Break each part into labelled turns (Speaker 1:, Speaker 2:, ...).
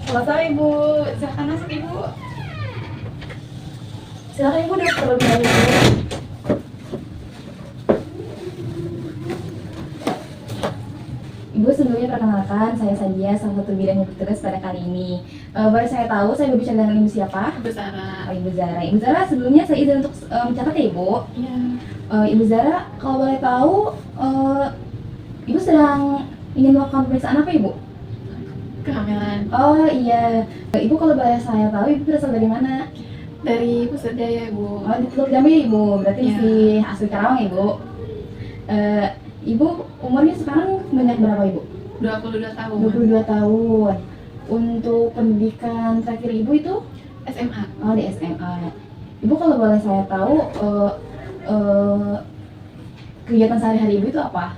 Speaker 1: Selesai Ibu, silakan masuk Ibu. Silakan Ibu duduk terlebih dahulu. Ibu, sebelumnya perkenalkan, saya Sadia, salah satu bidang yang bertugas pada kali ini. Baru saya tahu, saya berbicara dengan Ibu siapa?
Speaker 2: Ibu Zara.
Speaker 1: Oh, Ibu Zara. Ibu Zara, sebelumnya saya izin untuk mencatat ya Ibu.
Speaker 2: Iya.
Speaker 1: Ibu Zara, kalau boleh tahu, Ibu sedang ingin melakukan pemeriksaan apa Ibu?
Speaker 2: Kehamilan.
Speaker 1: Oh iya, Ibu kalau boleh saya tahu, Ibu berasal dari mana?
Speaker 2: Dari Pusat Jaya, Bu.
Speaker 1: Oh, di Teluk Jambi Ibu, berarti
Speaker 2: Iya.
Speaker 1: masih asli Karawang Ibu. Ibu umurnya sekarang banyak berapa Ibu?
Speaker 2: 22 tahun.
Speaker 1: 22 tahun. Untuk pendidikan terakhir Ibu itu?
Speaker 2: SMA.
Speaker 1: Oh, di SMA. Ibu kalau boleh saya tahu, kegiatan sehari-hari Ibu itu apa?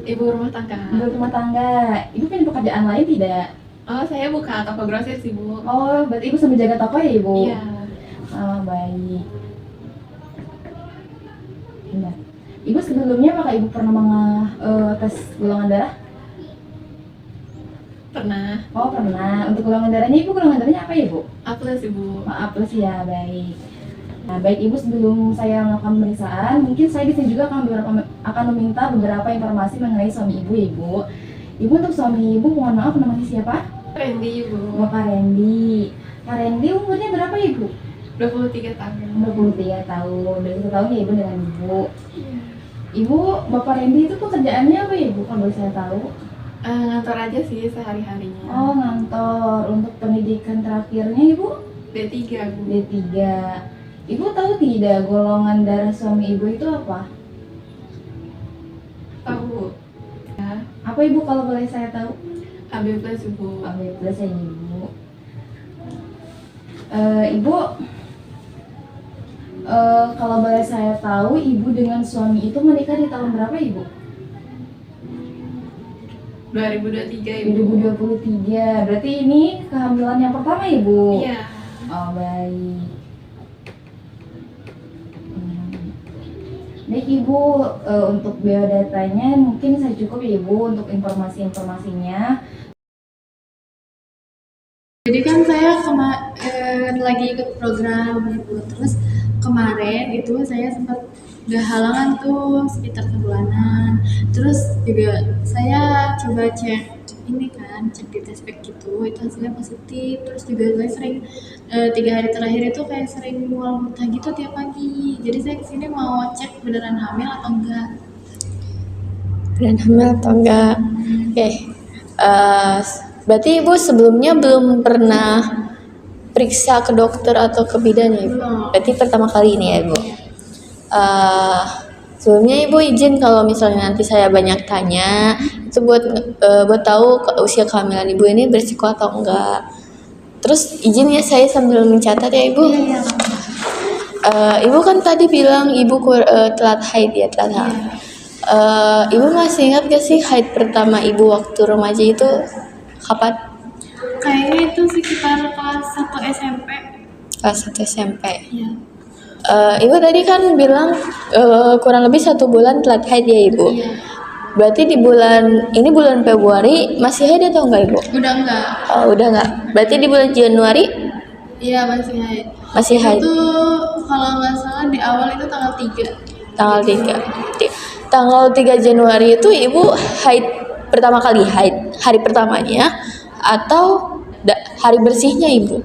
Speaker 2: Ibu rumah tangga.
Speaker 1: Ibu rumah tangga. Ibu punya pekerjaan lain tidak?
Speaker 2: Oh, saya buka toko grosir sih, Bu.
Speaker 1: Oh, berarti Ibu sambil jaga toko ya Ibu?
Speaker 2: Iya.
Speaker 1: Oh, baik. Iya. Ibu sebelumnya apakah Ibu pernah tes golongan darah?
Speaker 2: Pernah.
Speaker 1: Oh, pernah. Untuk golongan darahnya Ibu, golongan darahnya apa ya, Bu?
Speaker 2: A+, Ibu.
Speaker 1: A plus ya, baik. Nah, baik Ibu, sebelum saya melakukan pemeriksaan, mungkin saya di sini juga akan meminta beberapa informasi mengenai suami Ibu, Ibu. Ibu, untuk suami Ibu, mohon maaf, namanya siapa?
Speaker 2: Randy, Ibu.
Speaker 1: Bapak Randy. Pak Randy umurnya berapa Ibu?
Speaker 2: 23 tahun.
Speaker 1: 23 tahun. 21 tahun ya Ibu dengan Ibu.
Speaker 2: Iya.
Speaker 1: Ibu, Bapak Randy itu pekerjaannya apa ya Ibu, kalau boleh saya tahu?
Speaker 2: Ngantor aja sih sehari-harinya.
Speaker 1: Oh, ngantor. Untuk pendidikan terakhirnya Ibu?
Speaker 2: D3, Bu.
Speaker 1: D3. Ibu tahu tidak golongan darah suami Ibu itu apa?
Speaker 2: Tahu. Ya.
Speaker 1: Apa Ibu kalau boleh saya tahu?
Speaker 2: AB+, Ibu.
Speaker 1: AB plus ya Ibu. Ibu, kalau boleh saya tahu, Ibu dengan suami itu menikah di tahun berapa Ibu?
Speaker 2: 2023, Ibu.
Speaker 1: 2023. Berarti ini kehamilan yang pertama Ibu?
Speaker 2: Iya.
Speaker 1: Oh, baik. Baik Ibu, untuk biodatanya mungkin saya cukup ya Ibu untuk informasi-informasinya.
Speaker 3: Jadi kan saya lagi ikut program gitu, terus kemarin itu saya sempat udah halangan tuh sekitar sebulanan. Terus juga saya coba cek ini kan, cek di tespek gitu, itu hasilnya positif. Terus juga saya sering 3 hari terakhir itu kayak sering mual muntah gitu tiap pagi. Jadi saya kesini mau cek beneran hamil atau enggak.
Speaker 4: Beneran hamil atau enggak? Oke. Berarti Ibu sebelumnya belum pernah periksa ke dokter atau ke bidan ya Ibu?
Speaker 3: Belum.
Speaker 4: Berarti pertama kali ini ya Ibu? Sebelumnya Ibu izin kalau misalnya nanti saya banyak tanya, itu buat tahu usia kehamilan Ibu ini berisiko atau enggak. Terus izin ya saya sambil mencatat ya Ibu.
Speaker 3: Iya.
Speaker 4: Ibu kan tadi bilang Ibu telat haid ya, telat haid. Ibu masih ingat gak sih haid pertama Ibu waktu remaja itu kapan?
Speaker 3: Kayaknya itu sekitar kelas 1 SMP.
Speaker 4: Kelas 1 SMP.
Speaker 3: Iya.
Speaker 4: Ibu tadi kan bilang kurang lebih 1 bulan telat haid ya Ibu.
Speaker 3: Iya.
Speaker 4: Berarti di bulan Februari masih haid atau enggak Ibu?
Speaker 3: Udah enggak?
Speaker 4: Oh, udah enggak. Berarti di bulan Januari
Speaker 3: Iya, masih haid.
Speaker 4: masih haid.
Speaker 3: Itu kalau nggak salah di awal itu tanggal 3.
Speaker 4: Tanggal 3. Tanggal 3 Januari itu Ibu haid pertama kali, haid hari pertamanya atau hari bersihnya Ibu?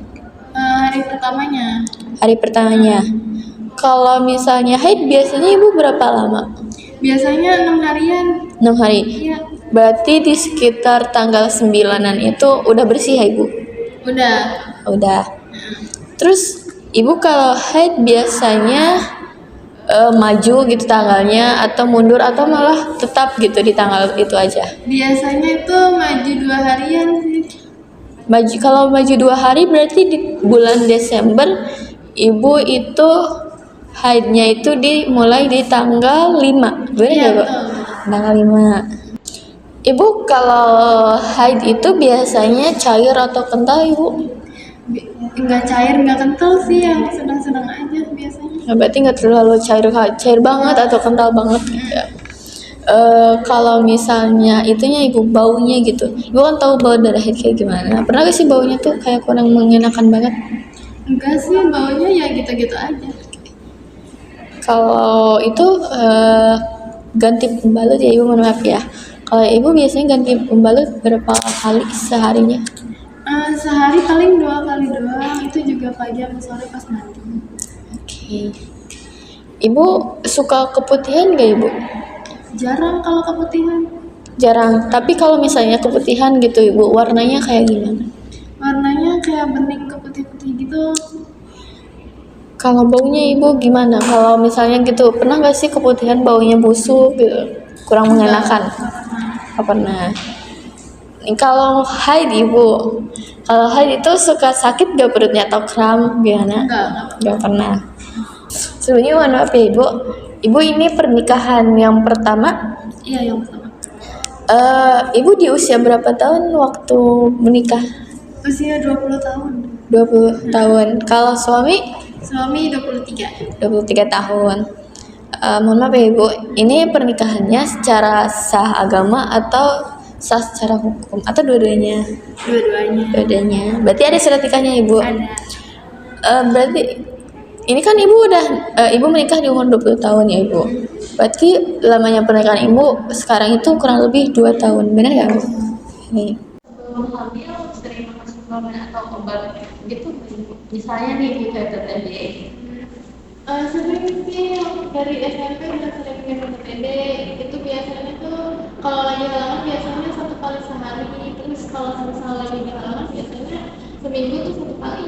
Speaker 3: Hari pertamanya.
Speaker 4: Hari pertamanya. Kalau misalnya haid biasanya Ibu berapa lama?
Speaker 3: Biasanya 6 harian.
Speaker 4: 6 hari.
Speaker 3: Iya.
Speaker 4: Berarti di sekitar tanggal 9-an itu udah bersih ya Ibu?
Speaker 3: Udah.
Speaker 4: Udah. Terus Ibu kalau haid biasanya maju gitu tanggalnya atau mundur atau malah tetap gitu di tanggal itu aja?
Speaker 3: Biasanya itu maju 2 harian sih.
Speaker 4: Kalau maju 2 hari berarti di bulan Desember Ibu itu haidnya itu dimulai di tanggal 5. Benar
Speaker 3: Iya,
Speaker 4: ya Bu?
Speaker 3: betul.
Speaker 4: Tanggal 5. Ibu kalau haid itu biasanya cair atau kental Ibu?
Speaker 3: Enggak cair, enggak kental sih, yang sedang-sedang aja biasanya.
Speaker 4: Nah, berarti nggak terlalu cair banget atau kental banget gitu ya. Kalau misalnya itunya ibu baunya gitu, ibu kan tahu bau darah haid kayak gimana. Pernah gak sih baunya tuh kayak kurang mengenakan banget?
Speaker 3: Enggak sih, baunya ya gitu-gitu aja.
Speaker 4: Kalau itu ganti pembalut ya ibu, mohon maaf ya. Kalau ibu biasanya ganti pembalut berapa kali seharinya?
Speaker 3: Sehari paling 2 kali doang, itu juga pagi sama sore pas mandi.
Speaker 4: Oke. Ibu suka keputihan gak ibu?
Speaker 3: Jarang kalau keputihan.
Speaker 4: Jarang. Tapi kalau misalnya keputihan gitu ibu, warnanya kayak gimana?
Speaker 3: Warnanya kayak bening keputih-putih gitu.
Speaker 4: Kalau baunya ibu gimana? Kalau misalnya gitu, pernah gak sih keputihan baunya busuk gitu? Kurang mengenakan? Gak pernah. Nih, kalau haid ibu, kalau haid itu suka sakit gak perutnya atau kram gimana?
Speaker 3: Enggak.
Speaker 4: Gak pernah. Sebenarnya mohon maaf ya ibu, ibu ini pernikahan yang pertama.
Speaker 3: Iya, yang pertama.
Speaker 4: Ibu di usia berapa tahun waktu menikah?
Speaker 3: Usia 20 tahun.
Speaker 4: 20 tahun. Kalau suami?
Speaker 3: Suami 23.
Speaker 4: 23 tahun. Mohon maaf ya ibu, ini pernikahannya secara sah agama atau sah secara hukum atau dua-duanya?
Speaker 3: Dua-duanya.
Speaker 4: Dua-duanya. Berarti ada surat nikahnya ibu?
Speaker 3: Ada.
Speaker 4: Berarti ini kan ibu udah ibu menikah di umur 20 tahun ya ibu. Berarti lamanya pernikahan ibu sekarang itu kurang lebih 2 tahun. Benar nggak bu? Nih. Sebelum hamil sering makan suplemen atau obat gitu misalnya nih di VTTD.
Speaker 3: Sering sih dari SMP udah sering minum TTD. Itu biasanya tuh kalau lagi halangan biasanya 1 kali sehari. Terus kalau misalnya lagi di halangan biasanya seminggu tuh 1 kali.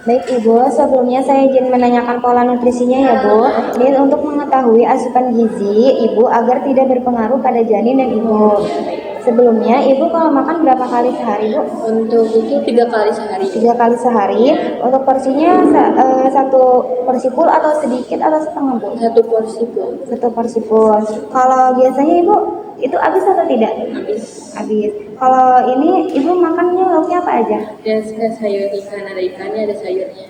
Speaker 5: Baik Ibu, sebelumnya saya izin menanyakan pola nutrisinya ya Bu. Ini untuk mengetahui asupan gizi Ibu agar tidak berpengaruh pada janin dan Ibu. Sebelumnya Ibu kalau makan berapa kali sehari Bu?
Speaker 4: Untuk itu 3 kali sehari.
Speaker 5: 3 kali sehari. Untuk porsinya satu porsi full atau sedikit atau setengah Bu?
Speaker 4: 1 porsi bu.
Speaker 5: 1 porsi full. Kalau biasanya Ibu itu habis atau tidak? Habis. Kalau ini Ibu makannya lauknya apa aja?
Speaker 4: Dan sayur ikan, ada ikannya, ada sayurnya.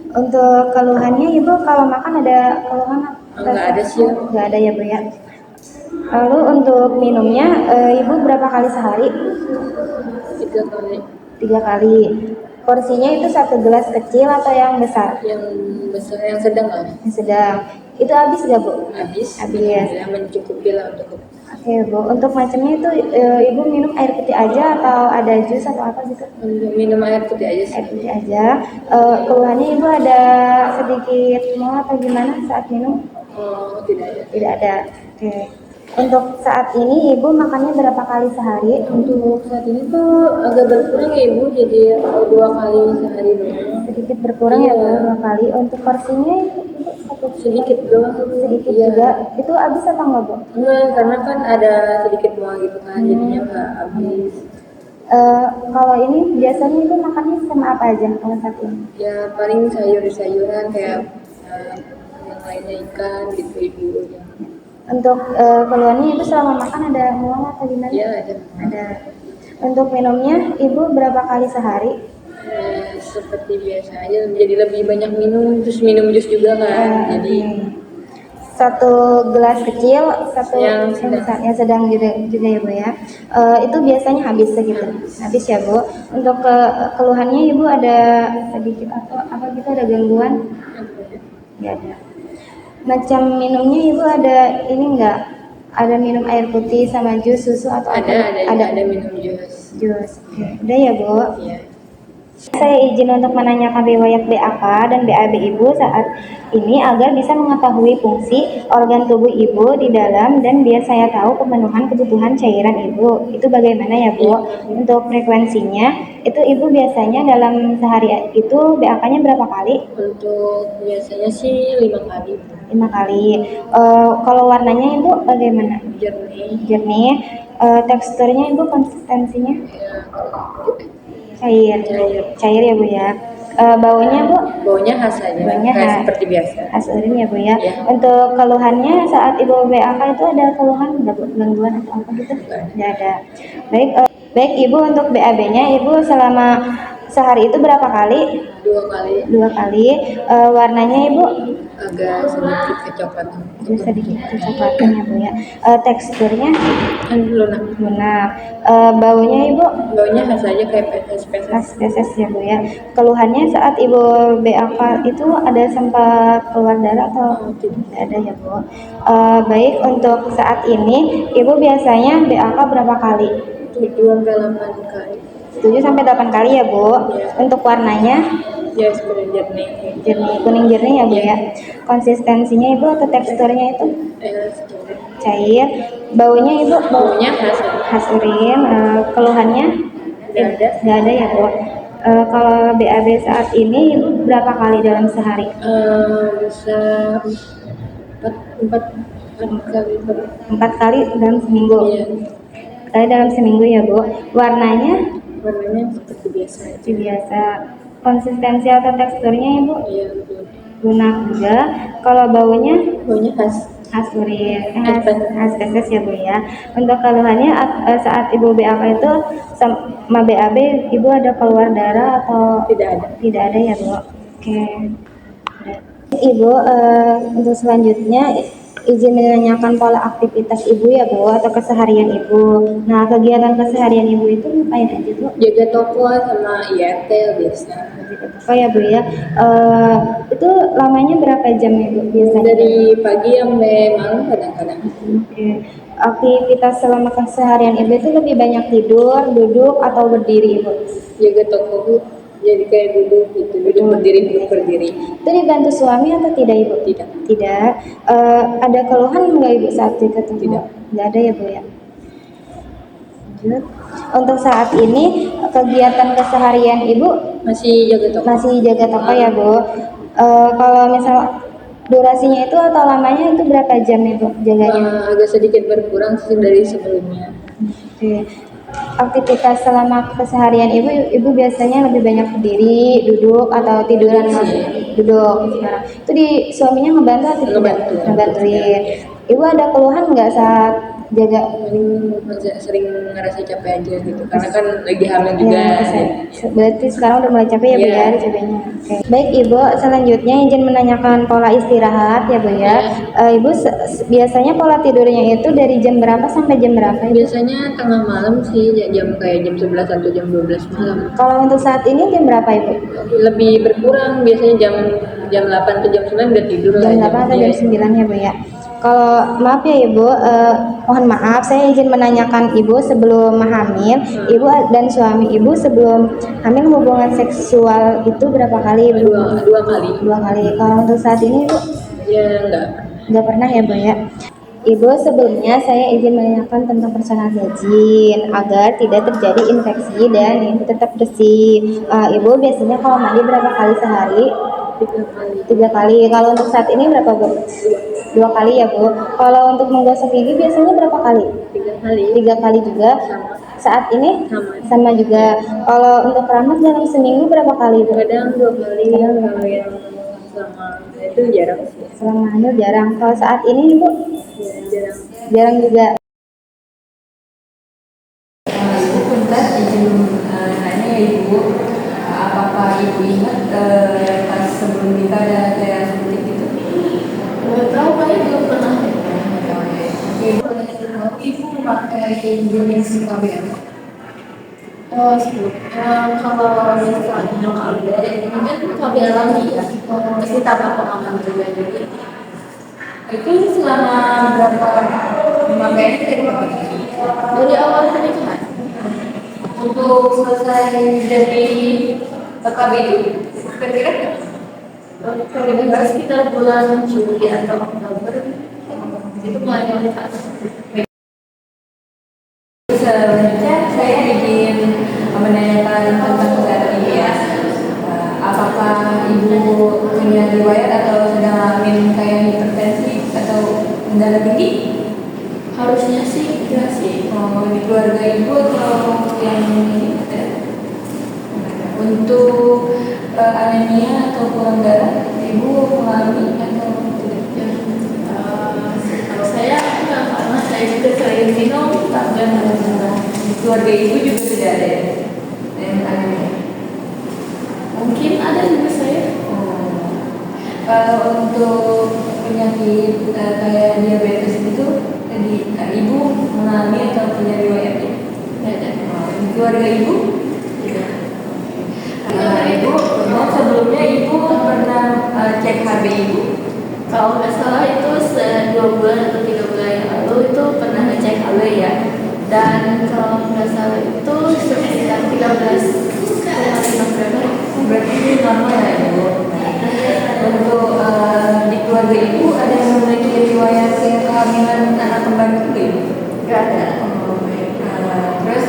Speaker 5: Untuk keluhannya Ibu kalau makan ada keluhan apa?
Speaker 4: Enggak ada sih.
Speaker 5: Enggak ada ya Bu ya. Lalu untuk minumnya Ibu berapa kali sehari?
Speaker 4: 3 kali.
Speaker 5: 3 kali. Porsinya itu 1 gelas kecil atau yang besar?
Speaker 4: Yang besar, yang sedang lah.
Speaker 5: Yang sedang. Itu habis gak Bu?
Speaker 4: Habis.
Speaker 5: Habis.
Speaker 4: Ya, mencukupi lah untuk.
Speaker 5: Oke Bu. Untuk macamnya itu Ibu minum air putih aja atau ada jus atau apa gitu?
Speaker 4: Minum air putih aja sih.
Speaker 5: Air putih aja. Keluhannya Ibu ada sedikit mual atau gimana saat minum?
Speaker 4: Oh, tidak ada.
Speaker 5: Tidak ada. Oke. Untuk saat ini Ibu makannya berapa kali sehari?
Speaker 4: Untuk saat ini tuh agak berkurang ya ibu, jadi 2 kali sehari doang.
Speaker 5: Sedikit berkurang ya Bu,
Speaker 4: Iya.
Speaker 5: 2 kali. Untuk porsinya Ibu satu
Speaker 4: Sedikit doang.
Speaker 5: sedikit
Speaker 4: Iya.
Speaker 5: juga. Itu habis atau enggak Bu?
Speaker 4: Enggak, karena kan ada sedikit mual gitu kan, jadinya nggak habis.
Speaker 5: Kalau ini biasanya Ibu makannya sama apa aja kalau saat ini?
Speaker 4: Ya paling sayur-sayuran kayak yang lainnya ikan gitu ibu.
Speaker 5: Untuk keluhannya Ibu selama makan ada mual atau gimana?
Speaker 4: Iya ada.
Speaker 5: Ada. Untuk minumnya Ibu berapa kali sehari?
Speaker 4: Seperti biasa aja, jadi lebih banyak minum, terus minum jus juga kan, jadi
Speaker 5: 1 gelas kecil, 1
Speaker 4: Yang
Speaker 5: besar, yang sedang juga ya Bu ya. Itu biasanya habis segitu. Habis ya Bu. Untuk keluhannya Ibu ada sedikit atau apa gitu, ada gangguan? Nggak ada. Macam minumnya Ibu ada ini enggak? Ada minum air putih sama jus, susu atau apa?
Speaker 4: ada minum jus.
Speaker 5: Jus. Oke. Udah ya Bu.
Speaker 4: Iya.
Speaker 5: Saya izin untuk menanyakan riwayat BAK dan BAB Ibu saat ini agar bisa mengetahui fungsi organ tubuh Ibu di dalam dan biar saya tahu pemenuhan kebutuhan cairan Ibu. Itu bagaimana ya Bu? Untuk frekuensinya, itu Ibu biasanya dalam sehari itu BAK-nya berapa kali?
Speaker 4: Untuk biasanya sih 5 kali.
Speaker 5: 5 kali. Kalau warnanya Ibu bagaimana?
Speaker 4: Jernih.
Speaker 5: Jernih. Teksturnya Ibu, konsistensinya?
Speaker 4: Ya,
Speaker 5: Cair ya Bu ya. Baunya Bu?
Speaker 4: baunya khas aja,
Speaker 5: Baunya
Speaker 4: kayak
Speaker 5: khas.
Speaker 4: seperti biasa.
Speaker 5: Khas urin ya Bu ya.
Speaker 4: Ya.
Speaker 5: Untuk keluhannya saat Ibu BAK itu ada keluhan nggak Bu? Gangguan atau apa gitu? Nggak ada. Baik Ibu, untuk BAB-nya Ibu selama sehari itu berapa kali?
Speaker 4: 2 kali.
Speaker 5: 2 kali. Warnanya Ibu
Speaker 4: agak sedikit kecoklatan.
Speaker 5: sedikit kecoklatan ya Bu ya. Teksturnya
Speaker 4: Lunak.
Speaker 5: lunak. Baunya Ibu
Speaker 4: Baunya khas aja kayak pepes-pepes.
Speaker 5: khas feses ya Bu ya. Keluhannya saat Ibu BAK itu ada sempat keluar darah atau tidak ada ya Bu? Baik, untuk saat ini Ibu biasanya BAK berapa kali?
Speaker 4: 7-8 kali.
Speaker 5: 7 sampai 8 kali ya Bu. Untuk warnanya
Speaker 4: Ya seperti jernih.
Speaker 5: jernih, kuning jernih ya Bu ya. Konsistensinya Ibu atau teksturnya itu
Speaker 4: Sedikit.
Speaker 5: cair. Baunya Ibu
Speaker 4: Baunya khas.
Speaker 5: khas urin. Keluhannya
Speaker 4: Nggak ada.
Speaker 5: nggak ada ya Bu. Kalau BAB saat ini berapa kali dalam sehari?
Speaker 4: Bisa empat kali.
Speaker 5: 4 kali dalam seminggu.
Speaker 4: Iya.
Speaker 5: Kali dalam seminggu ya Bu. Warnanya
Speaker 4: Warnanya seperti biasa aja.
Speaker 5: seperti biasa. Konsistensi atau teksturnya Ibu
Speaker 4: Iya betul.
Speaker 5: lunak juga. Kalau baunya
Speaker 4: Baunya khas.
Speaker 5: khas urin,
Speaker 4: Khas
Speaker 5: khas feses ya Bu ya. Untuk keluhannya saat Ibu BAK itu sama BAB Ibu ada keluar darah atau
Speaker 4: Tidak ada.
Speaker 5: tidak ada ya Bu? Oke. Ibu, untuk selanjutnya izin menanyakan pola aktivitas Ibu ya Bu atau keseharian Ibu. Nah, kegiatan keseharian Ibu itu ngapain aja Bu?
Speaker 4: Jaga toko sama IRT biasa.
Speaker 5: Oh ya Bu ya. Itu lamanya berapa jam Ibu biasanya?
Speaker 4: Dari pagi sampai malam kadang-kadang.
Speaker 5: Oke. Aktivitas selama keseharian Ibu itu lebih banyak tidur, duduk, atau berdiri Ibu?
Speaker 4: Jaga toko Bu. Jadi kayak duduk gitu, duduk berdiri.
Speaker 5: Itu dibantu suami atau tidak Ibu?
Speaker 4: Tidak.
Speaker 5: Tidak. Ada keluhan nggak Ibu saat jaga toko?
Speaker 4: Tidak.
Speaker 5: Nggak ada ya Bu ya. Lanjut. Untuk saat ini kegiatan keseharian Ibu
Speaker 4: Masih jaga toko.
Speaker 5: masih jaga toko ya Bu. Kalau misal durasinya itu atau lamanya itu berapa jam Ibu jaganya?
Speaker 4: Agak sedikit berkurang sih dari sebelumnya.
Speaker 5: Oke. Aktivitas selama keseharian Ibu biasanya lebih banyak berdiri, duduk, atau tiduran Mas? Duduk sekarang. Itu suaminya ngebantu atau tidak?
Speaker 4: Ngebantu.
Speaker 5: Ngebantuin. Ibu ada keluhan nggak saat jaga?
Speaker 4: Sering ngerasa capek aja gitu, karena kan lagi hamil juga.
Speaker 5: Berarti sekarang udah mulai capek ya Bu
Speaker 4: Iya.
Speaker 5: ya capeknya. Oke. Baik Ibu, selanjutnya izin menanyakan pola istirahat ya Bu ya. Ibu biasanya pola tidurnya itu dari jam berapa sampai jam berapa Ibu?
Speaker 4: Biasanya tengah malam sih, jam kayak jam 11 atau jam 12 malam.
Speaker 5: Kalau untuk saat ini jam berapa Ibu?
Speaker 4: Lebih berkurang, biasanya jam 8 atau jam 9 udah tidur
Speaker 5: Jam
Speaker 4: lah.
Speaker 5: 8 atau jam 9 ya Bu ya. Kalau maaf ya Ibu, mohon maaf saya izin menanyakan Ibu sebelum hamil, Ibu dan suami Ibu sebelum hamil hubungan seksual itu berapa kali Ibu?
Speaker 4: Dua kali.
Speaker 5: 2 kali. Kalau untuk saat ini Ibu
Speaker 4: Ya enggak.
Speaker 5: nggak pernah ya Bu ya. Ibu sebelumnya saya izin menanyakan tentang personal hygiene agar tidak terjadi infeksi dan Ibu tetap bersih. Ibu biasanya kalau mandi berapa kali sehari?
Speaker 4: 3 kali.
Speaker 5: 3 kali. Kalau untuk saat ini berapa Bu? 2 kali ya Bu. Kalau untuk menggosok gigi biasanya berapa kali?
Speaker 4: 3 kali.
Speaker 5: 3 kali juga.
Speaker 4: Sama.
Speaker 5: Saat ini
Speaker 4: Sama.
Speaker 5: sama juga. Kalau untuk keramas dalam seminggu berapa kali Bu?
Speaker 4: Kadang 2 kali. Kalau yang sama itu jarang sih.
Speaker 5: Selama hamil jarang. Kalau saat ini Bu
Speaker 4: Ya, jarang.
Speaker 5: jarang juga.
Speaker 6: Ibu punten izin nanya ya Ibu, apakah Ibu ingat pas sebelum nikah ada cairan suntik gitu?
Speaker 2: Nggak tahu kayaknya belum pernah.
Speaker 6: Ibu memakai jenis KBM.
Speaker 2: Oh, kalau misalnya KBR ini kan KBR alami ya, mesti tambah pengalaman juga jadi.
Speaker 6: Itu selama berapa memakainya dari berapa?
Speaker 2: Dari awal pernikahan.
Speaker 6: Untuk selesai dari KB itu kira-kira
Speaker 2: Kira-kira sekitar bulan Juli atau Oktober itu mulai melihat.
Speaker 6: selanjutnya saya ingin menanyakan tentang kesehatan Ibu ya. Apakah Ibu punya riwayat atau sedang alami kayak hipertensi atau darah tinggi?
Speaker 2: Harusnya sih enggak sih.
Speaker 6: Di keluarga Ibu atau yang ini ada? Untuk anemia atau kurang darah, Ibu mengalami atau tidak?
Speaker 2: Kalau saya enggak, karena saya juga sering minum dan
Speaker 6: Di keluarga Ibu juga tidak ada ya? Yang anemia?
Speaker 2: mungkin ada juga saya.
Speaker 6: Kalau untuk penyakit kayak diabetes itu tadi ibu mengalami atau punya riwayatnya? Di keluarga ibu?
Speaker 2: Tidak.
Speaker 6: Ibu, dan sebelumnya ibu pernah cek HB ibu?
Speaker 2: Kalau nggak salah itu 2 bulan atau 3 bulan yang lalu itu pernah ngecek HB ya. Dan kalau nggak salah itu sekitar 13,5 gram.
Speaker 6: Berarti ini normal ya ibu? Untuk di keluarga ibu ada yang memiliki riwayat kehamilan anak kembar itu ibu?
Speaker 2: Nggak ada.
Speaker 6: Terus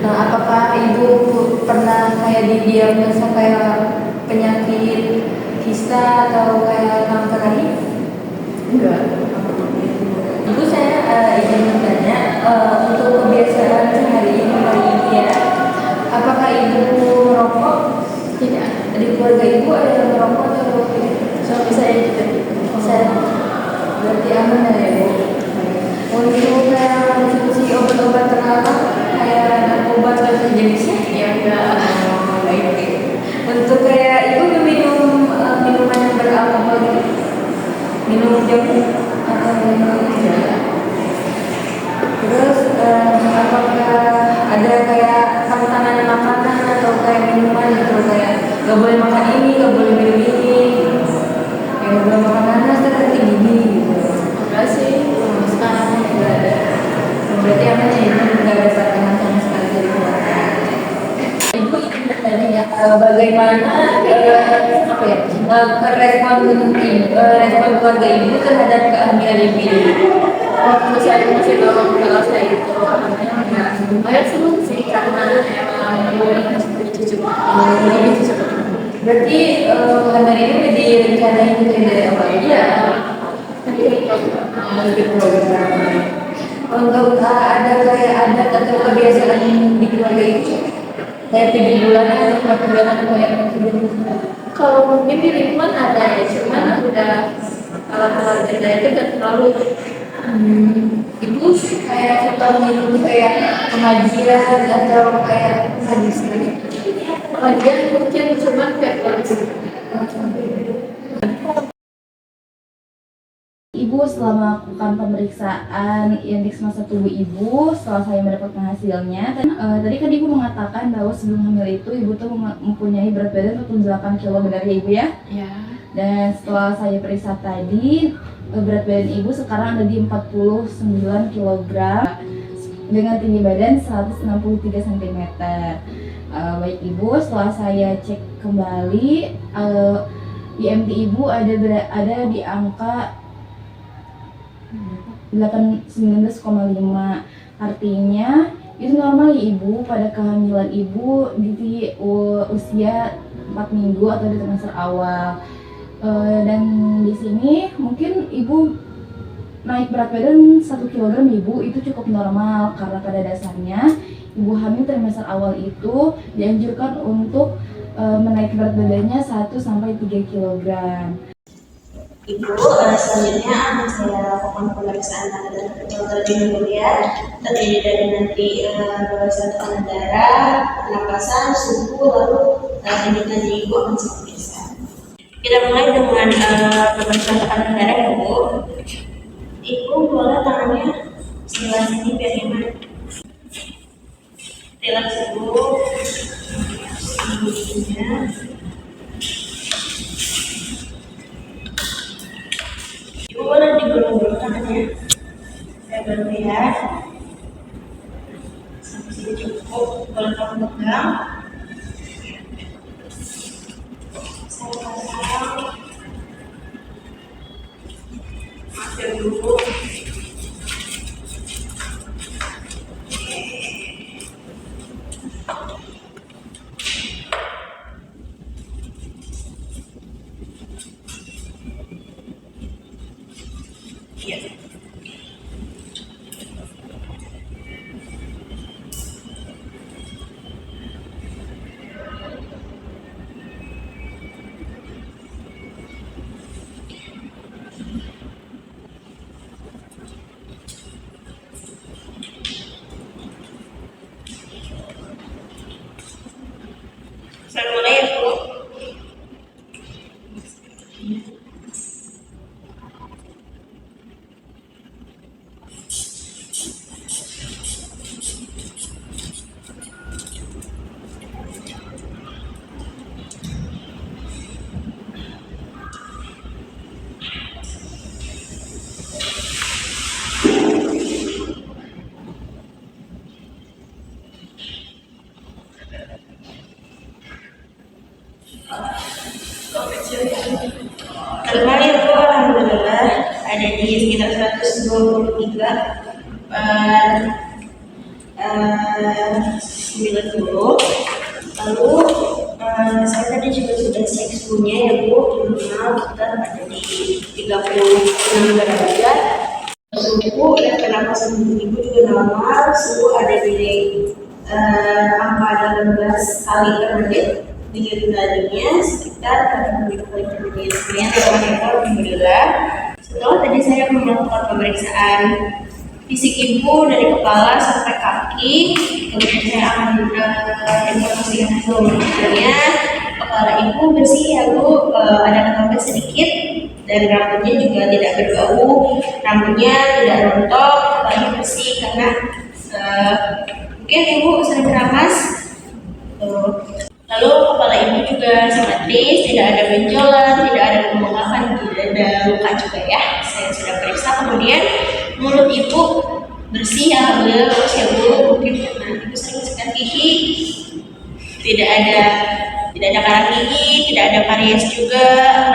Speaker 6: apakah ibu pernah kayak didiagnosa kayak penyakit kista atau kayak kanker rahim?
Speaker 2: Enggak.
Speaker 6: Ibu saya izin bertanya untuk kebiasaan sehari ini ya, apakah ibu merokok?
Speaker 2: Tidak.
Speaker 6: Di keluarga ibu ada yang merokok atau tidak?
Speaker 2: Suami saya juga tidak.
Speaker 6: Saya berarti aman ya ibu. Untuk kayak konsumsi obat-obat terlarang kayak obat dan jenisnya
Speaker 2: Ya enggak.
Speaker 6: baik. Untuk kayak ibu minum minuman yang beralkohol gitu? Minum jamu atau minum tidak? Terus apakah ada kayak pantangan makanan atau kayak minuman gitu kayak gak boleh makan ini, gak boleh minum ini, yang gak boleh makan nanas dan nanti gini gitu?
Speaker 2: Enggak sih. Sekarang enggak ada.
Speaker 6: Berarti aman ya ibu nggak ada pantangan sama sekali dari keluarga. Ibu ingin bertanya ya bagaimana apa ya respon keluarga ibu terhadap kehamilan ibu ini?
Speaker 2: Waktu saya masih dorong kalau saya itu banyak senang sih karena emang lebih cucu.
Speaker 6: Berarti kehamilan ini udah direncanain gitu ya dari awal?
Speaker 2: Iya.
Speaker 6: Lebih program. Untuk ada kayak adat atau kebiasaan di keluarga itu kayak 7 bulanan atau 4 bulanan kayak sebelumnya?
Speaker 2: Kalau mungkin di lingkungan ada ya, cuman udah kalau keluarga saya itu gak terlalu.
Speaker 6: Ibu kayak suka mengikuti kayak pengajian atau kayak hadis gitu?
Speaker 2: Pengajian mungkin cuman kayak keluarga.
Speaker 1: Ibu setelah melakukan pemeriksaan indeks massa tubuh ibu, setelah saya mendapatkan hasilnya, tadi kan ibu mengatakan bahwa sebelum hamil itu ibu tuh mempunyai berat badan 48 kg, benar ya ibu ya?
Speaker 2: Ya.
Speaker 1: Dan setelah saya periksa tadi, berat badan ibu sekarang ada di 49 kg dengan tinggi badan 163 cm. Baik ibu, setelah saya cek kembali, IMT ibu ada di angka 19,5. Artinya itu normal ya ibu pada kehamilan ibu di usia 4 minggu atau di trimester awal. Dan di sini mungkin ibu naik berat badan 1 kg ibu itu cukup normal karena pada dasarnya ibu hamil trimester awal itu dianjurkan untuk menaiki berat badannya 1 sampai 3 kg.
Speaker 5: Ibu, selanjutnya akan saya lakukan pemeriksaan tanda dan terlebih dahulu ya. Terdiri dari nanti pemeriksaan tekanan darah, pernapasan, suhu, lalu lanjutnya ibu akan saya periksa. Kita mulai dengan pemeriksaan tekanan darah ya Bu. Ibu boleh tangannya sebelah sini biar nyaman. Relax dulu. Selanjutnya. Ibu boleh digulung dulu tangannya. Saya bantu ya. Sampai sini cukup. Boleh kamu pegang. Saya pasang. Masuk dulu. Iya.
Speaker 7: 9 lalu saya tadi juga sudah cek suhunya ya Bu, normal kita ada di 36 derajat. Suhu dan pernapasan ibu juga normal, suhu ada di angka 18 kali per menit, denyut nadanya sekitar 80 kali per menit. Sebenarnya alhamdulillah. Setelah tadi saya melakukan pemeriksaan fisik ibu dari kepala sampai kaki, kemudian saya akan informasikan hasil pemeriksaannya. Kepala ibu bersih ya Bu, ada ketombe sedikit dan rambutnya juga tidak berbau, rambutnya tidak rontok, kepalanya bersih karena mungkin ibu sering keramas. Lalu kepala ibu juga simetris, tidak ada benjolan, tidak ada pembengkakan, tidak ada luka juga ya. Saya sudah periksa. Kemudian mulut ibu bersih alhamdulillah, bagus ya Bu. Mungkin karena ibu sering sikat gigi, tidak ada karang gigi, tidak ada karies juga.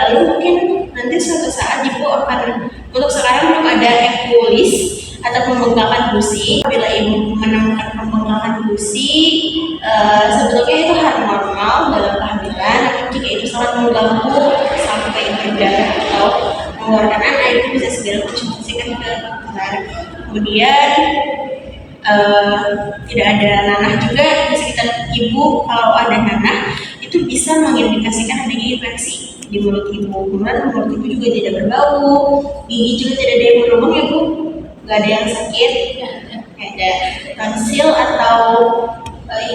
Speaker 7: Lalu mungkin nanti suatu saat ibu akan, untuk sekarang belum ada empulis atau pembengkakan gusi. Apabila ibu menemukan pembengkakan gusi, sebetulnya itu hal normal dalam kehamilan. Namun jika itu sangat mengganggu sampai berdarah atau mengeluarkan anak, itu bisa segera konsultasikan ke dokter. Kemudian tidak ada nanah juga di sekitar ibu. Kalau ada nanah, itu bisa mengindikasikan adanya infeksi di mulut ibu. Kemudian mulut ibu juga tidak berbau, gigi juga tidak ada yang berlubang ya Bu, nggak ada yang sakit, nggak ada tonsil atau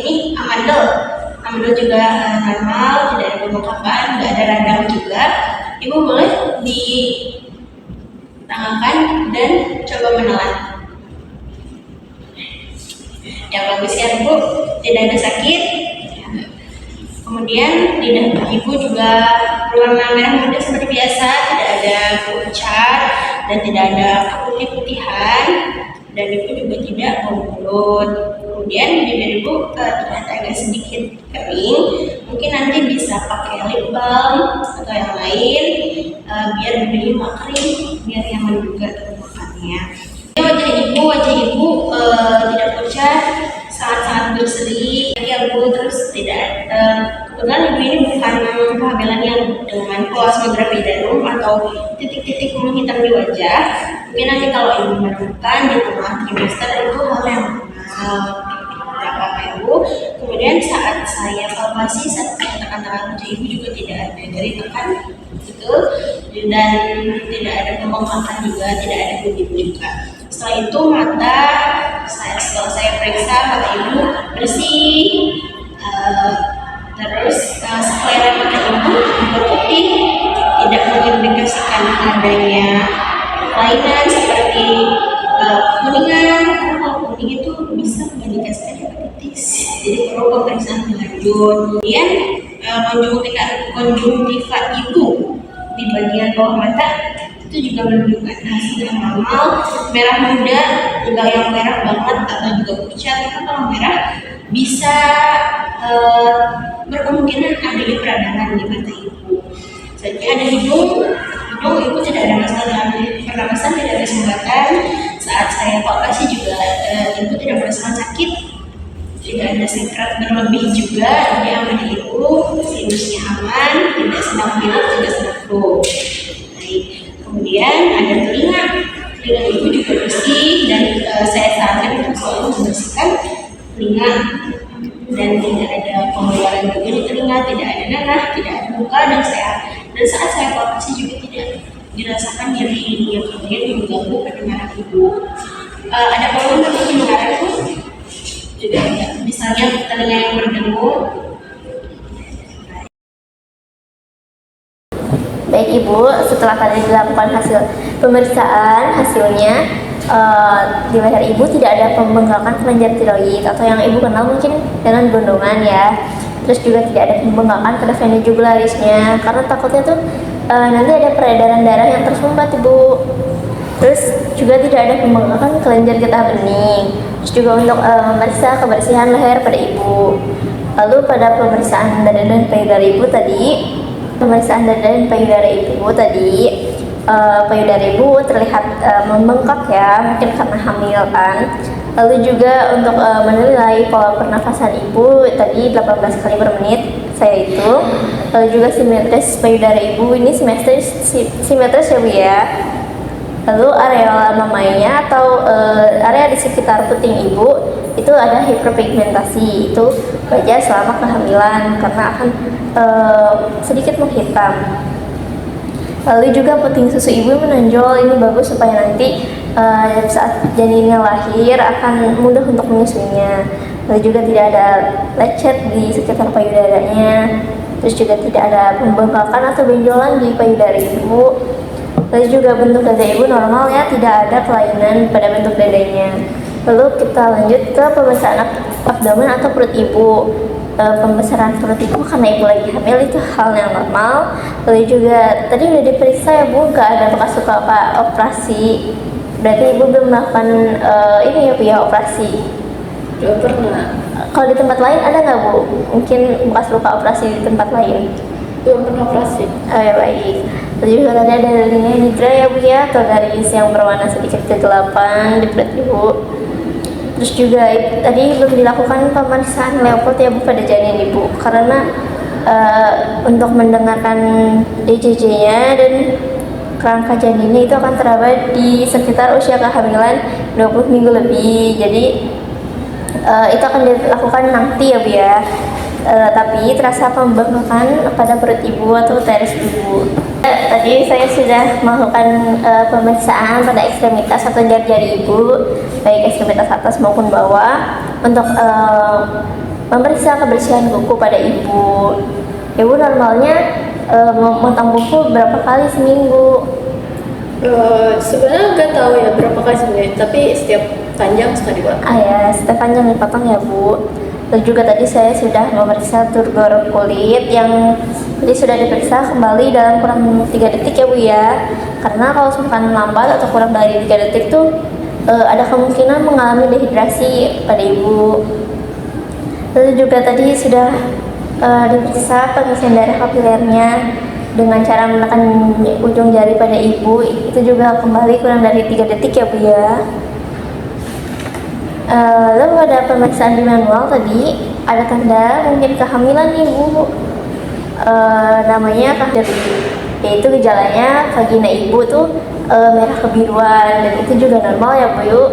Speaker 7: ini amandel juga normal, tidak ada pembengkakan, nggak ada radang juga. Ibu boleh ditanggalkan dan coba menelan. Yang bagus ya Bu, tidak ada sakit. Kemudian lidah ibu juga berwarna merah muda seperti biasa, tidak ada pucat dan tidak ada keputih-putihan, dan ibu juga tidak bau mulut. Kemudian bibir ibu terlihat agak sedikit kering, mungkin nanti bisa pakai lip balm atau yang lain biar bibir ibu kering, biar nyaman juga makannya. Wajah ibu tidak pucat, sangat-sangat berseri ya Bu. Terus tidak kebetulan ibu ini bukan kehamilan yang dengan plasmography darum atau titik-titik menghitam di wajah. Mungkin nanti kalau ibu menemukan di tengah trimester itu hal yang normal, tidak apa-apa ya Bu. Kemudian saat saya palpasi, saat saya tekan-tekan wajah ibu juga tidak ada jari tekan gitu, dan tidak ada pembengkakan juga, tidak ada bibir juga. Setelah itu setelah saya periksa mata ibu bersih, terus selera mata ibu berputih, tidak mengindikasikan adanya kelainan seperti kuningan. Karena kalau kuning itu bisa mengindikasikan hepatitis, jadi perlu pemeriksaan lebih lanjut. Kemudian konjungtiva ibu di bagian bawah mata itu juga menunjukkan hasil yang normal, merah muda, enggak yang merah banget atau juga pucat. Karena kalau merah bisa berkemungkinan adanya peradangan di mata ibu. Selanjutnya ada hidung ibu tidak ada masalah dalam pernapasan, tidak ada sumbatan. Saat saya palpasi juga ibu tidak merasakan sakit, tidak ada sekret berlebih juga, dia aman ibu, sinusnya aman, tidak sedang pilek, tidak sedang flu. Kemudian ada telinga ibu juga bersih, dan saya sarankan untuk selalu membersihkan telinga, dan tidak ada pengeluaran juga di telinga, tidak ada nanah, tidak ada luka, dan saat saya palpasi juga tidak dirasakan nyeri yang kemudian mengganggu pendengaran ibu. Ada problem dengan pendengaran Bu? Juga ada, misalnya telinga yang berdengung.
Speaker 2: Baik Ibu, setelah tadi dilakukan hasil pemeriksaan, hasilnya di leher Ibu tidak ada pembengkakan kelenjar tiroid atau yang Ibu kenal mungkin dengan gondongan ya. Terus juga tidak ada pembengkakan pada vena jugularisnya, karena takutnya tuh nanti ada peredaran darah yang tersumbat Ibu. Terus juga tidak ada pembengkakan kelenjar getah bening. Terus juga untuk memeriksa kebersihan leher pada Ibu. Lalu pada pemeriksaan dada dan payudara Ibu tadi, payudara ibu terlihat membengkak ya, mungkin karena hamil kan. Lalu juga untuk menilai pola pernafasan ibu tadi 18 kali per menit saya itu. Lalu juga simetris payudara ibu ini simetris ya Bu ya. Lalu area mamanya atau area di sekitar puting ibu itu ada hiperpigmentasi, itu wajar selama kehamilan karena akan sedikit menghitam. Lalu juga puting susu ibu menonjol, ini bagus supaya nanti saat janinnya lahir akan mudah untuk menyusuinya. Lalu juga tidak ada lecet di sekitar payudaranya, terus juga tidak ada pembengkakan atau benjolan di payudara ibu. Lalu juga bentuk dada ibu normal ya, tidak ada kelainan pada bentuk dadanya. Lalu kita lanjut ke pemeriksaan abdomen atau perut ibu. Pembesaran perut ibu karena ibu lagi hamil itu hal yang normal. Lalu juga tadi udah diperiksa ya Bu, gak ada bekas luka apa operasi. Berarti ibu belum melakukan ini ya Bu ya, operasi.
Speaker 6: Belum pernah.
Speaker 2: Kalau di tempat lain ada nggak Bu? Mungkin bekas luka operasi di tempat lain?
Speaker 6: Belum pernah operasi.
Speaker 2: Oh ya baik. Lalu juga tadi ada linea nigra ya Bu ya, atau garis yang berwarna sedikit kegelapan di perut ibu. Terus juga tadi belum dilakukan pemeriksaan Leopold ya Bu pada janin ibu, karena untuk mendengarkan DJJ-nya dan kerangka janinnya itu akan teraba di sekitar usia kehamilan 20 minggu lebih. Jadi itu akan dilakukan nanti ya Bu ya. Tapi terasa pembengkakan pada perut ibu atau uterus ibu. Tadi saya sudah melakukan pemeriksaan pada ekstremitas atau jari-jari ibu, baik ekstremitas atas maupun bawah, untuk memeriksa kebersihan kuku pada ibu. Ibu normalnya memotong kuku berapa kali seminggu?
Speaker 6: Sebenarnya nggak tahu ya berapa kali seminggu, tapi setiap panjang sekali Pak.
Speaker 2: Ya, setiap panjang dipotong ya Bu. Lalu juga tadi saya sudah memeriksa turgor kulit yang tadi sudah diperiksa kembali dalam kurang 3 detik ya Bu ya. Karena kalau misalkan lambat atau kurang dari 3 detik tuh ada kemungkinan mengalami dehidrasi pada ibu. Lalu juga tadi sudah diperiksa pengisian darah kapilernya dengan cara menekan ujung jari pada ibu, itu juga kembali kurang dari 3 detik ya Bu ya. Lalu pada pemeriksaan di manual tadi ada tanda mungkin kehamilan nih Bu, namanya kehamilan, yaitu gejalanya vagina ibu tuh merah kebiruan, dan itu juga normal ya Bu yuk.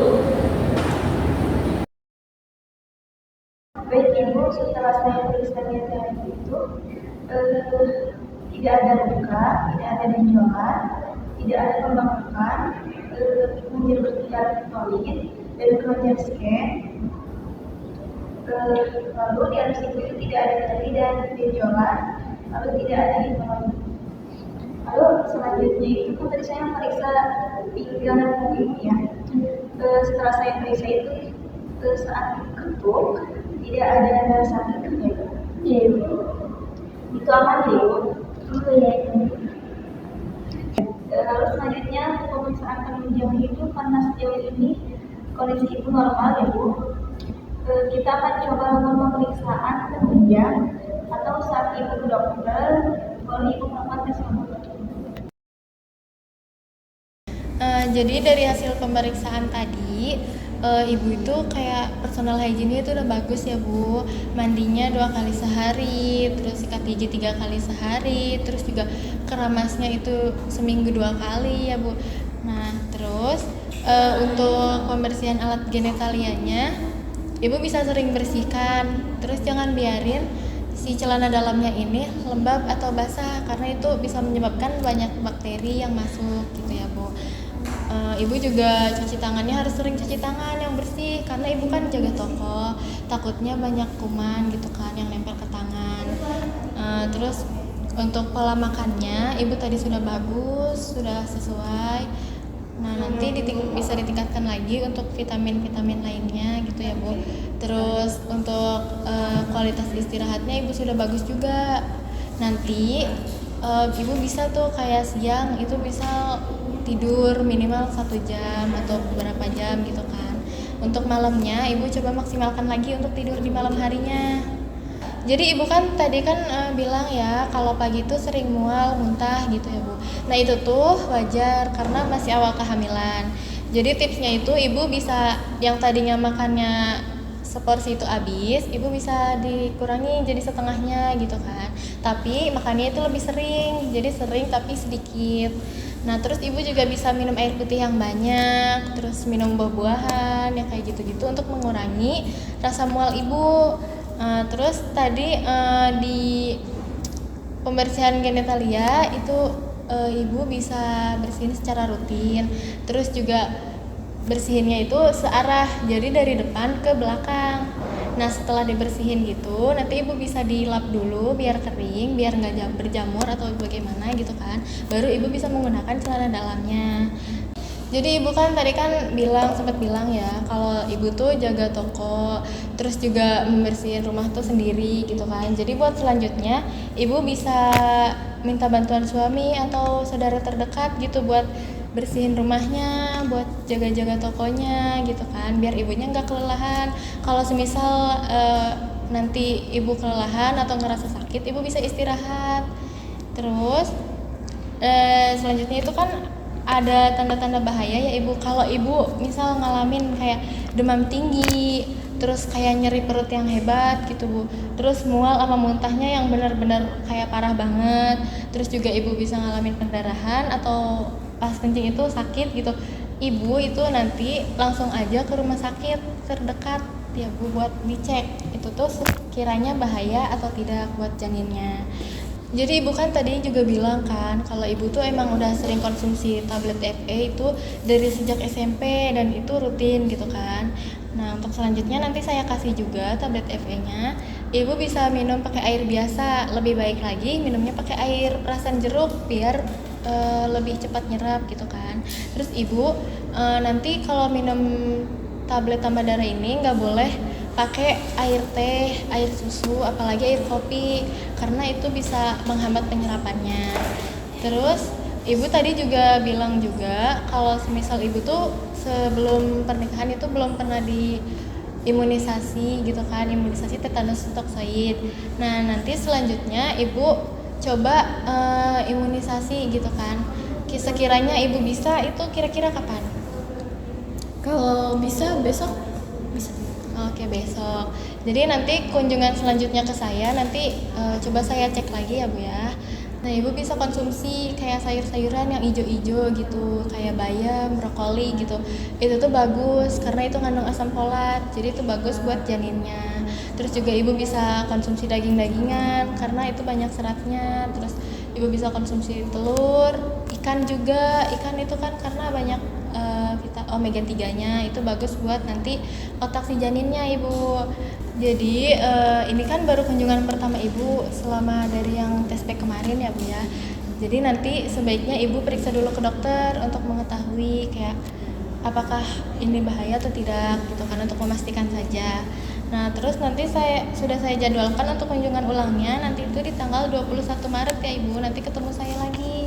Speaker 5: Baik Ibu, setelah saya periksa tadi itu tidak ada luka, tidak ada benjolan, tidak ada pembengkakan, mungkin bertiga solid dan kelenjar scan. Lalu di atas ibu itu tidak ada nyeri dan benjolan, lalu tidak ada hitam. Lalu selanjutnya itu kan tadi saya memeriksa pinggang ibu ya. Setelah saya periksa itu saat diketuk tidak ada sakit ya Bu? Iya Ibu. Itu aman ya Ibu? Oh iya Ibu. Lalu selanjutnya pemeriksaan penunjang itu karena sejauh ini kondisi ibu normal ya Bu. Kita akan coba pemeriksaan penunjang atau saat ibu ke dokter kalau ibu melakukan tes laboratorium.
Speaker 3: Jadi dari hasil pemeriksaan tadi, ibu itu kayak personal hygiene itu udah bagus ya Bu. Mandinya 2 kali sehari, terus sikat gigi 3 kali sehari, terus juga keramasnya itu seminggu 2 kali ya Bu. Nah terus untuk pembersihan alat genitalianya, ibu bisa sering bersihkan, terus jangan biarin si celana dalamnya ini lembab atau basah, karena itu bisa menyebabkan banyak bakteri yang masuk gitu ya Bu. Ibu juga cuci tangannya harus sering cuci tangan yang bersih, karena ibu kan jaga toko, takutnya banyak kuman gitu kan yang nempel ke tangan. Terus untuk pola makannya ibu tadi sudah bagus, sudah sesuai. Nah nanti bisa ditingkatkan lagi untuk vitamin-vitamin lainnya gitu ya Bu. Terus untuk kualitas istirahatnya ibu sudah bagus juga. Nanti ibu bisa tuh kayak siang itu bisa tidur minimal 1 jam atau beberapa jam gitu kan. Untuk malamnya ibu coba maksimalkan lagi untuk tidur di malam harinya.
Speaker 4: Jadi ibu kan tadi kan bilang ya kalau pagi tuh sering mual, muntah gitu ya bu. Nah itu tuh wajar karena masih awal kehamilan. Jadi tipsnya itu ibu bisa yang tadinya makannya seporsi itu habis, ibu bisa dikurangi jadi setengahnya gitu kan. Tapi makannya itu lebih sering, jadi sering tapi sedikit. Nah terus ibu juga bisa minum air putih yang banyak, terus minum buah-buahan yang kayak gitu-gitu untuk mengurangi rasa mual ibu. Terus tadi di pembersihan genitalia itu ibu bisa bersihin secara rutin. Terus juga bersihinnya itu searah, jadi dari depan ke belakang. Nah setelah dibersihin gitu, nanti ibu bisa dilap dulu biar kering, biar nggak berjamur atau bagaimana gitu kan. Baru ibu bisa menggunakan celana dalamnya. Jadi ibu kan tadi kan sempat bilang ya kalau ibu tuh jaga toko, terus juga membersihin rumah tuh sendiri gitu kan. Jadi buat selanjutnya ibu bisa minta bantuan suami atau saudara terdekat gitu buat bersihin rumahnya, buat jaga-jaga tokonya gitu kan, biar ibunya nggak kelelahan. Kalau semisal nanti ibu kelelahan atau ngerasa sakit, ibu bisa istirahat. Terus selanjutnya itu kan ada tanda-tanda bahaya ya ibu. Kalau ibu misal ngalamin kayak demam tinggi, terus kayak nyeri perut yang hebat gitu bu, terus mual sama muntahnya yang benar-benar kayak parah banget, terus juga ibu bisa ngalamin pendarahan atau pas kencing itu sakit gitu, ibu itu nanti langsung aja ke rumah sakit terdekat ya bu buat dicek itu tuh kiranya bahaya atau tidak buat janinnya. Jadi ibu kan tadi juga bilang kan kalau ibu tuh emang udah sering konsumsi tablet FE itu dari sejak SMP dan itu rutin gitu kan. Nah untuk selanjutnya nanti saya kasih juga tablet FE-nya. Ibu bisa minum pakai air biasa, lebih baik lagi minumnya pakai air perasan jeruk biar lebih cepat nyerap gitu kan. Terus ibu nanti kalau minum tablet tambah darah ini nggak boleh pakai air teh, air susu, apalagi air kopi karena itu bisa menghambat penyerapannya. Terus ibu tadi juga bilang juga kalau semisal ibu tuh sebelum pernikahan itu belum pernah diimunisasi gitu kan, imunisasi tetanus toksoid. Nah nanti selanjutnya ibu coba imunisasi gitu kan. Sekiranya ibu bisa itu kira-kira kapan?
Speaker 3: Kalau bisa besok bisa.
Speaker 4: Oke besok. Jadi nanti kunjungan selanjutnya ke saya nanti coba saya cek lagi ya bu ya. Nah ibu bisa konsumsi kayak sayur-sayuran yang ijo-ijo gitu, kayak bayam, brokoli gitu. Itu tuh bagus karena itu ngandung asam folat, jadi itu bagus buat janinnya. Terus juga ibu bisa konsumsi daging-dagingan karena itu banyak seratnya. Terus ibu bisa konsumsi telur, ikan juga. Ikan itu kan karena banyak omega 3-nya itu bagus buat nanti otak si janinnya ibu. Jadi ini kan baru kunjungan pertama ibu selama dari yang tes pack kemarin ya bu ya. Jadi nanti sebaiknya ibu periksa dulu ke dokter untuk mengetahui kayak apakah ini bahaya atau tidak gitu kan, untuk memastikan saja. Nah terus nanti saya jadwalkan untuk kunjungan ulangnya nanti itu di tanggal 21 Maret ya ibu. Nanti ketemu saya lagi.